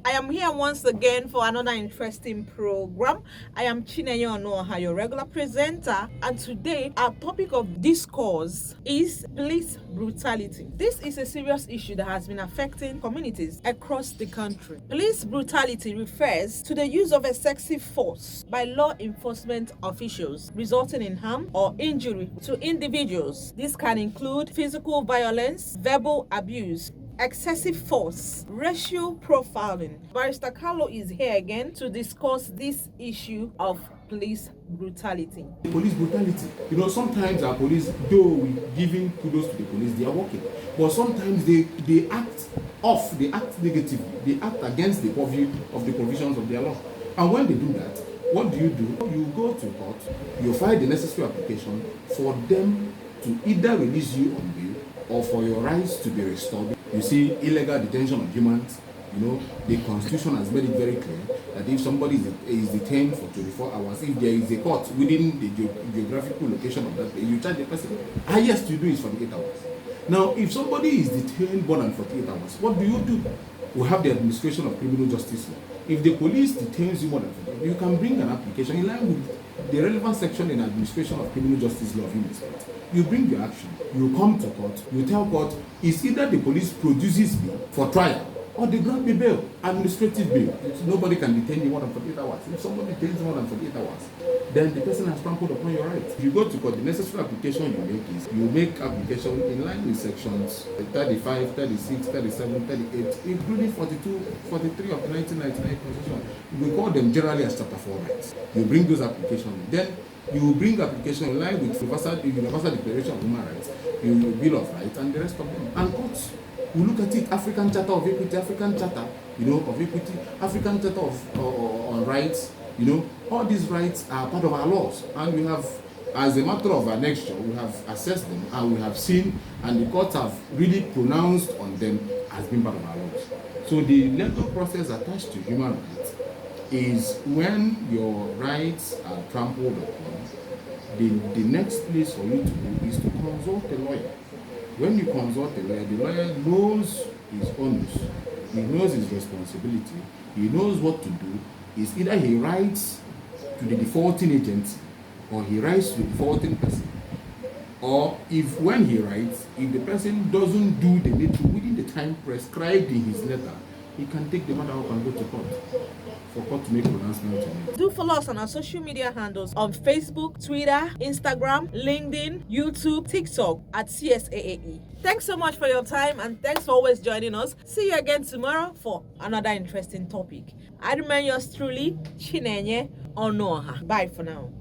I am here once again for another interesting program. I am Chinenye Onoha, your regular presenter, and today our topic of discourse is police brutality. This is a serious issue that has been affecting communities across the country. Police brutality refers to the use of excessive force by law enforcement officials, resulting in harm or injury to individuals. This can include physical violence, verbal abuse, excessive force, racial profiling. Barrister Carlo is here again to discuss this issue of police brutality. Police brutality. Sometimes our police, though we giving kudos to the police, they are working. But sometimes they act off, they act negatively, they act against the purview of the provisions of their law. And when they do that, what do? You go to court, you file the necessary application for them to either release you on bail or for your rights to be restored. You see, illegal detention of humans, the Constitution has made it very clear that if somebody is detained for 24 hours, if there is a court within the geographical location of that place, you charge the person. Highest you do is 48 hours. Now, if somebody is detained more than 48 hours, what do? We have the administration of criminal justice law. If the police detains you more than 48 hours, you can bring an application in line with the relevant section in administration of criminal justice law of human rights. You bring your action, you come to court, you tell court, it's either the police produces me for trial or they grant me bail, administrative bail. Nobody can detain you more than 48 hours. If somebody detains more than 48 hours, then the person has trampled upon your rights. If you go to court, the necessary application you make is you make application in line with sections 35, 36, 37, 38, including 42, 43 of the 1999 Constitution. We call them generally as Chapter 4 rights. You bring those applications, then you bring application in line with Universal Declaration of Human Rights, your Bill of Rights, and the rest of them. And courts we look at it, African Charter of Equity, African Charter, of Equity, African Charter of on rights, all these rights are part of our laws, and we have, as a matter of annexure, we have assessed them, and we have seen, and the courts have really pronounced on them as being part of our laws. So the legal process attached to human rights is when your rights are trampled upon, the next place for you to go is to consult a lawyer. When you consult a lawyer, the lawyer knows his onus, he knows his responsibility, he knows what to do. It's either he writes to the defaulting agency or he writes to the defaulting person. Or when he writes, if the person doesn't do the needful within the time prescribed in his letter, he can take the matter up and go to court for court to make pronouncement on it. Do follow us on our social media handles on Facebook, Twitter, Instagram, LinkedIn, YouTube, TikTok at CSAAE. Thanks so much for your time and thanks for always joining us. See you again tomorrow for another interesting topic. I remain yours truly, Chinenye Onoha. Bye for now.